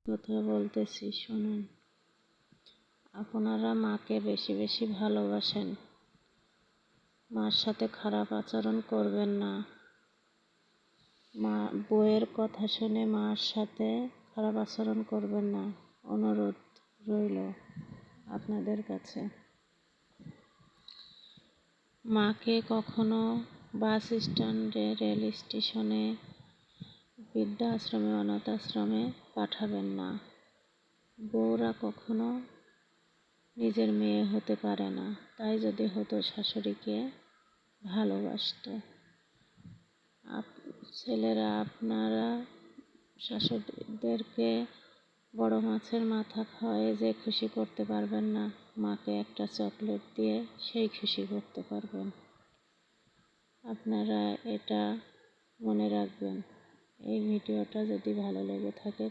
কথা বলতেছি শুনুন। আপনারা মাকে বেশি বেশি ভালোবাসেন, মার সাথে খারাপ আচরণ করবেন না। মা বউয়ের কথা শুনে মার সাথে খারাপ আচরণ করবেন না, অনুরোধ রইল আপনাদের কাছে। মাকে কখনো বাস স্ট্যান্ডে, রেল স্টেশনে, বৃদ্ধাশ্রমে, অনাথ আশ্রমে পাঠাবেন না। বউরা কখনো নিজের মেয়ে হতে পারে না, তাই যদি হতো শাশুড়িকে ভালোবাসতো। ছেলেরা আপনারা শাশুড়িদেরকে বড় মাছের মাথা খাওয়ায় যে খুশি করতে পারবেন না, মাকে একটা চকলেট দিয়ে সেই খুশি করতে পারবেন। আপনারা এটা মনে রাখবেন। এই ভিডিওটা যদি ভালো লেগে থাকে